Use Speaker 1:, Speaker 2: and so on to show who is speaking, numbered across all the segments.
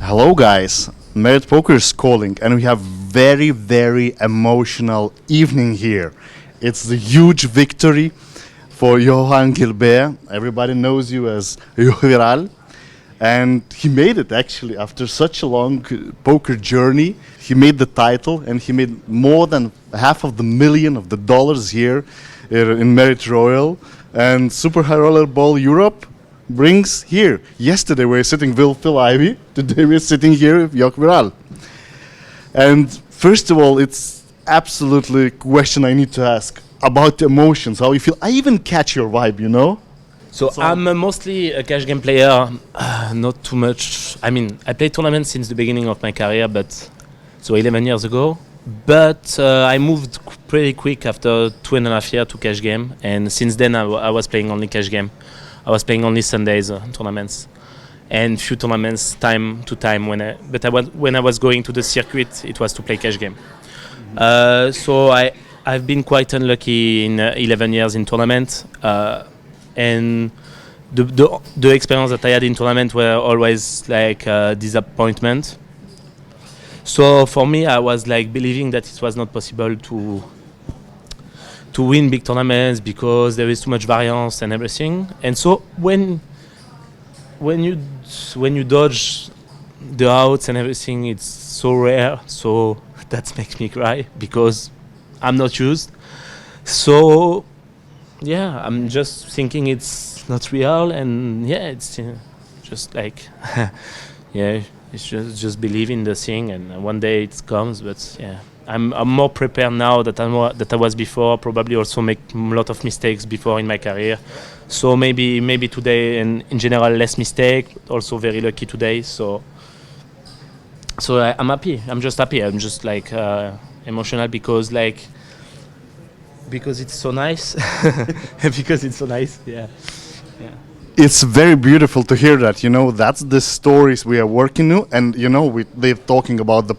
Speaker 1: Hello guys, Merit Poker is calling and we have very emotional evening here. It's the huge victory for Johan Guilbert. Everybody knows you as YoH Viral. And he made it actually after such a long poker journey. He made the title and he made more than $500,000 here in Merit Royal. And Super High Roller Ball Europe brings here. Yesterday we were sitting with Phil Ivey. Today we're sitting here with YoH Viral. And first of all, it's absolutely a question I need to ask about the emotions, how you feel. I even catch your vibe, you know?
Speaker 2: So I'm mostly a cash game player, not too much. I mean, I played tournaments since the beginning of my career, so 11 years ago. But I moved pretty quick after 2.5 years to cash game, and since then I was playing only cash game. I was playing only Sundays tournaments, and few tournaments time to time. When I was going to the circuit, it was to play cash game. So I've been quite unlucky in 11 years in tournament. And the experience that I had in tournament were always like disappointment. So for me, I was like believing that it was not possible to win big tournaments because there is too much variance and everything. And so when you dodge the outs and everything, it's so rare. So that makes me cry because I'm not used. So yeah, I'm just thinking it's not real, and yeah, it's just like yeah, it's just believe in the thing, and one day it comes. But yeah, I'm more prepared now that I was before. Probably also make a lot of mistakes before in my career, so maybe today, and in general less mistake. Also very lucky today, so I'm happy. I'm just happy. I'm just like emotional because it's so nice. Because it's so nice, yeah.
Speaker 1: It's very beautiful to hear that, you know, that's the stories we are working on, and you know, they're talking about the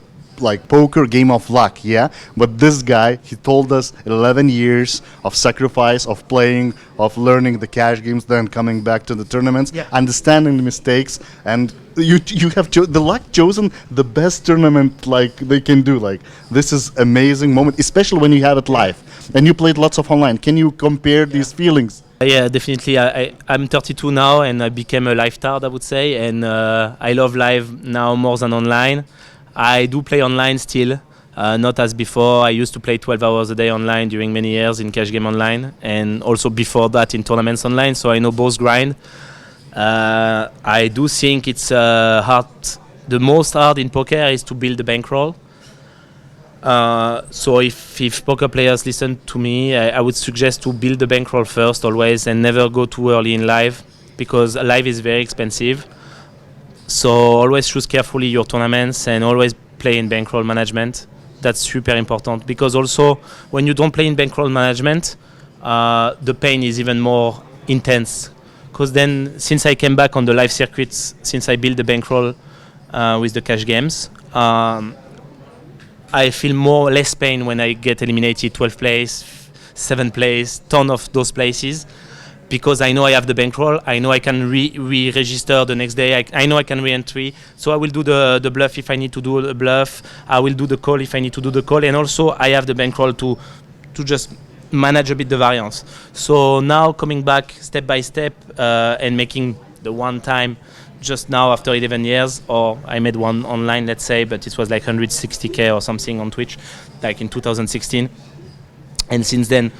Speaker 1: poker game of luck, yeah, but this guy, he told us 11 years of sacrifice, of playing, of learning the cash games, then coming back to the tournaments,
Speaker 2: yeah,
Speaker 1: understanding the mistakes, and you have the luck chosen the best tournament like they can do. Like, this is amazing moment, especially when you have it live and you played lots of online. Can you compare these feelings?
Speaker 2: Yeah, definitely. I'm 32 now, and I became a live tard, I would say, and I love live now more than online. I do play online still, not as before. I used to play 12 hours a day online during many years in cash game online, and also before that in tournaments online, so I know both grind. I do think it's hard. The most hard in poker is to build a bankroll. So if poker players listen to me, I would suggest to build the bankroll first always, and never go too early in live, because live is very expensive. So always choose carefully your tournaments and always play in bankroll management. That's super important, because also when you don't play in bankroll management, the pain is even more intense. Because then, since I came back on the live circuits, since I built the bankroll with the cash games, I feel less pain when I get eliminated 12th place, 7th place, ton of those places, because I know I have the bankroll. I know I can re-register the next day. I know I can re-entry. So I will do the bluff if I need to do the bluff. I will do the call if I need to do the call. And also I have the bankroll to just manage a bit the variance. So now coming back step by step and making the one time just now after 11 years, or I made one online, let's say, but it was like 160K or something on Twitch, like in 2016. And since then,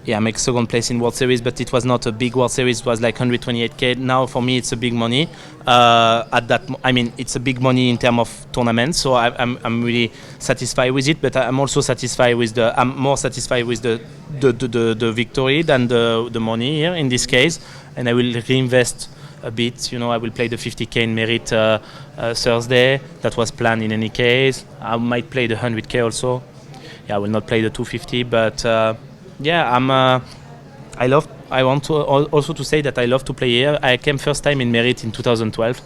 Speaker 2: yeah, I make second place in World Series, but it was not a big World Series. It was like 128K. Now for me, it's a big money. It's a big money in terms of tournaments. So I'm really satisfied with it. But I'm also satisfied with I'm more satisfied with the victory than the money here in this case. And I will reinvest a bit. You know, I will play the 50K in Merit Thursday. That was planned in any case. I might play the 100K also. Yeah, I will not play the 250, but. Yeah, I want to also to say that I love to play here. I came first time in Merit in 2012,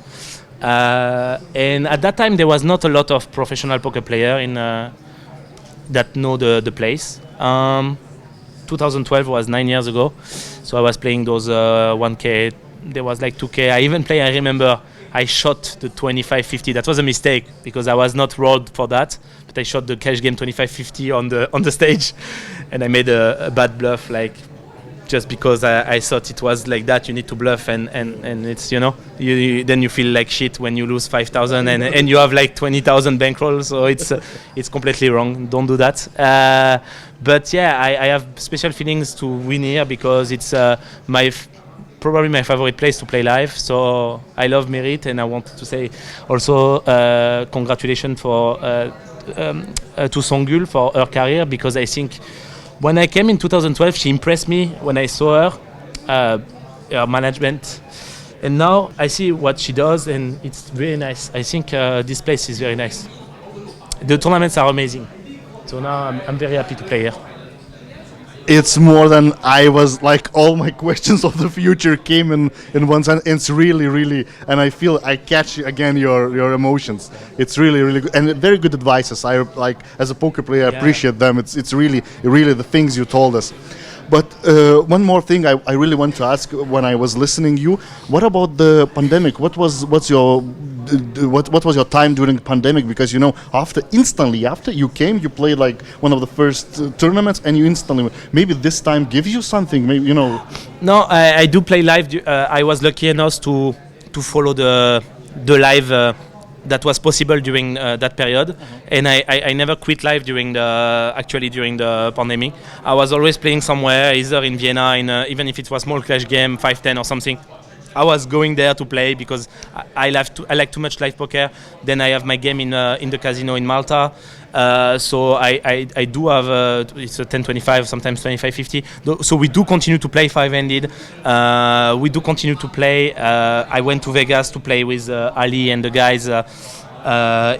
Speaker 2: and at that time there was not a lot of professional poker player that know the place. 2012 was 9 years ago, so I was playing those 1K. There was like 2K. I remember I shot the 2550. That was a mistake because I was not rolled for that. But I shot the cash game 2550 on the stage, and I made a bad bluff, like just because I thought it was like that. You need to bluff, and it's then you feel like shit when you lose 5,000 and you have like 20,000 bankroll. So it's completely wrong. Don't do that. But yeah, I have special feelings to win here because it's probably my favorite place to play live. So I love Merit, and I want to say also congratulations to Songul for her career, because I think when I came in 2012, she impressed me when I saw her management. And now I see what she does, and it's very nice. I think this place is very nice. The tournaments are amazing. So now I'm very happy to play here.
Speaker 1: It's more than I was, like, all my questions of the future came in one sentence. It's really, really, and I feel I catch again your emotions. It's really, really good, and very good advices. I like, as a poker player, I appreciate them. It's really the things you told us. But one more thing I really want to ask when I was listening you, what about the pandemic? What was your time during the pandemic? Because instantly after you came, you played like one of the first tournaments, and you instantly, maybe this time gives you something, maybe
Speaker 2: No, I do play live. I was lucky enough to follow the live that was possible during that period, and I never quit live during the pandemic. I was always playing somewhere, either in Vienna, even if it was small clash game, 5-10 or something. I was going there to play because I like too much live poker. Then I have my game in the casino in Malta. So I do have it's a 10-25, sometimes 25-50. So we do continue to play 5-handed. We do continue to play. I went to Vegas to play with Ali and the guys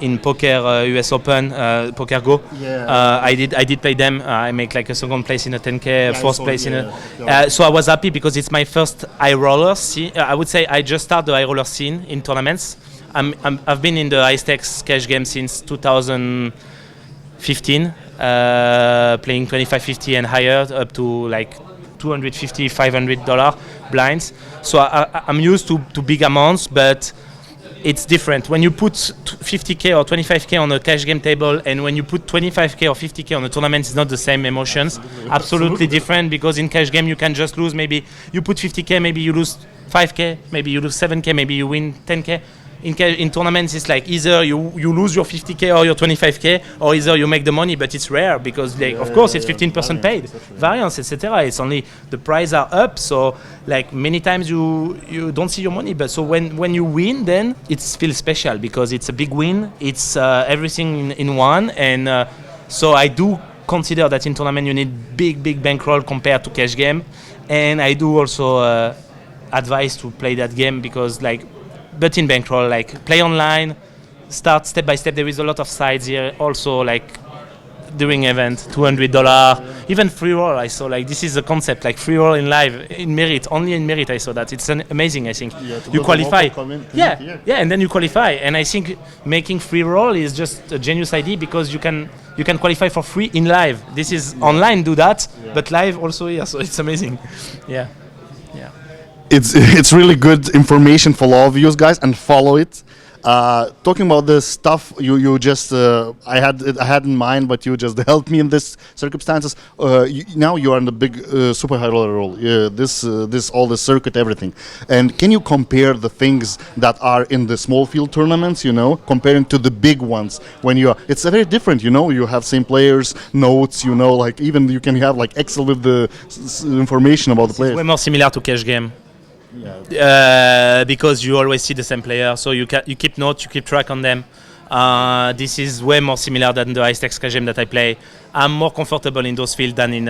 Speaker 2: in poker US Open, Poker Go.
Speaker 1: Yeah.
Speaker 2: I did play them. I make like a second place in a 10K, fourth place in a. So I was happy because it's my first high roller scene. I would say I just started the high roller scene in tournaments. I've been in the high stakes cash game since 2015, playing 25-50 and higher, up to like $250, $500 blinds. So I'm used to big amounts, but it's different when you put 50K or 25K on a cash game table, and when you put 25K or 50K on a tournament, it's not the same emotions. Absolutely different, because in cash game you can just lose. Maybe you put 50K, maybe you lose 5K, maybe you lose 7K, maybe you win 10K. In tournaments, it's like either you lose your 50K or your 25K, or either you make the money, but it's rare because, of course, it's 15% paid, variance, etc. It's only the price are up, so like many times you don't see your money. But so when you win, then it feels special because it's a big win. It's everything in one, and so I do consider that in tournament you need big bankroll compared to cash game, and I do also advise to play that game because but in bankroll, like play online, start step by step. There is a lot of sides here. Also, like during event, $200, even free roll. I saw this is a concept, like free roll in live, in Merit, only in Merit. I saw that. It's amazing. I think you qualify. And then you qualify. And I think making free roll is just a genius idea because you can qualify for free in live. This is online, do that, but live also here. So it's amazing. Yeah.
Speaker 1: It's really good information for all of you guys, and follow it. Talking about the stuff you just I had in mind, but you just helped me in this circumstances. Now you are in the big super high roller role. This all the circuit, everything. And can you compare the things that are in the small field tournaments, comparing to the big ones? It's very different. You have same players, notes. Like even you can have like Excel with the information about the players.
Speaker 2: It's way more similar to cash game. Because you always see the same player, so you keep notes, you keep track on them. This is way more similar than the high stakes cash game that I play. I'm more comfortable in those fields than in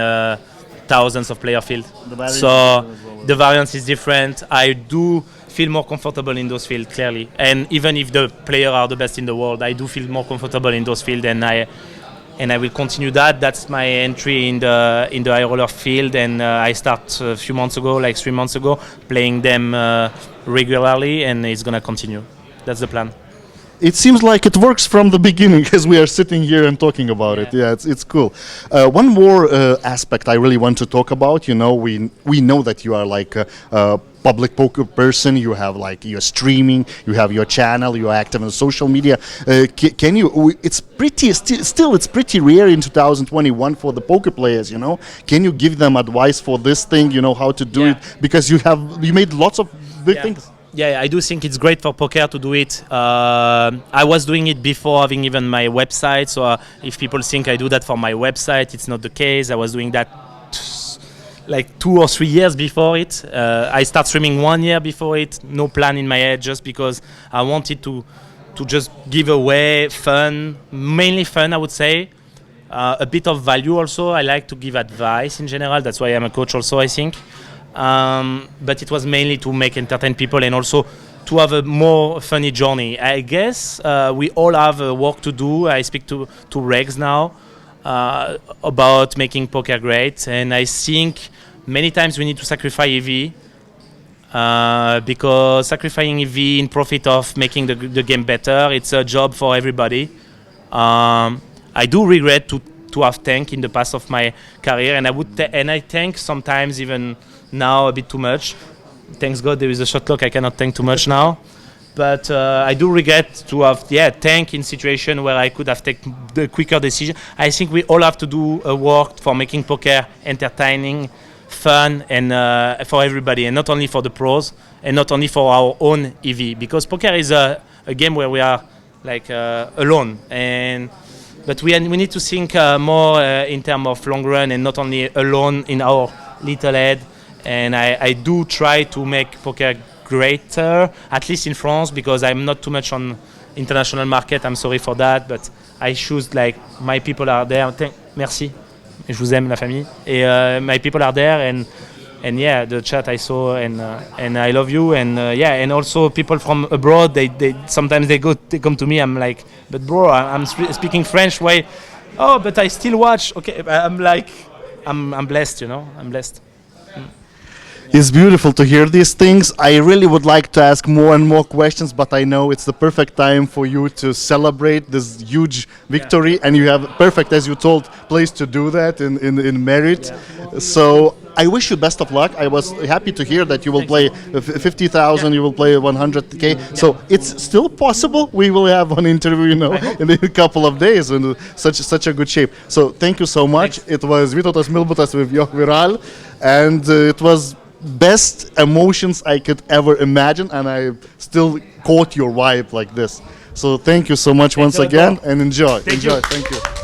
Speaker 2: thousands of player field. The variance is different. I do feel more comfortable in those fields, clearly. And even if the players are the best in the world, I do feel more comfortable in those fields, and I will continue that. That's my entry in the high roller field, and I start a few months ago, like 3 months ago, playing them regularly, and it's gonna continue. That's the plan.
Speaker 1: it seems like it works from the beginning as we are sitting here and talking about it. Yeah, it's cool. One more aspect I really want to talk about. You know, we know that you are like a public poker person. You have like you're streaming, you have your channel, you're active on social media. Can you? It's pretty still it's pretty rare in 2021 for the poker players. You know, can you give them advice for this thing? You know how to do it because you made lots of big things.
Speaker 2: Yeah, I do think it's great for poker to do it. I was doing it before having even my website, so if people think I do that for my website, it's not the case. I was doing that like 2 or 3 years before it. I started streaming 1 year before it, no plan in my head, just because I wanted to just give away fun, mainly fun, I would say. A bit of value also. I like to give advice in general. That's why I'm a coach also, I think. But it was mainly to entertain people and also to have a more funny journey. I guess we all have work to do. I speak to Regs now about making poker great, and I think many times we need to sacrifice EV because sacrificing EV in profit of making the game better, it's a job for everybody. I do regret to have tanked in the past of my career, and I tank sometimes even now a bit too much. Thanks God there is a shot clock, I cannot tank too much now. But I do regret to have tank in situation where I could have taken the quicker decision. I think we all have to do a work for making poker entertaining, fun, and for everybody, and not only for the pros, and not only for our own EV. Because poker is a game where we are like alone, but we need to think more in terms of long run and not only alone in our little head. And I do try to make poker greater, at least in France, because I'm not too much on international market. I'm sorry for that, but I choose like my people are there. Merci, je vous aime la famille. Et my people are there, and yeah, the chat I saw, and I love you, and and also people from abroad. They sometimes they come to me. I'm like, but bro, I'm speaking French. Why? Oh, but I still watch. Okay, I'm like, I'm blessed. You know, I'm blessed.
Speaker 1: It's beautiful to hear these things. I really would like to ask more and more questions, but I know it's the perfect time for you to celebrate this huge victory, and you have perfect, as you told, place to do that in merit. So I wish you best of luck. I was happy to hear that you will play 50,000, you will play 100K. So it's still possible. We will have one interview, you know, in a couple of days in such a good shape. So thank you so much. It was Vytautas Milbutas with YoH Viral, and it was best emotions I could ever imagine, and I still caught your vibe like this. So thank you so much once again, and enjoy. Thank you.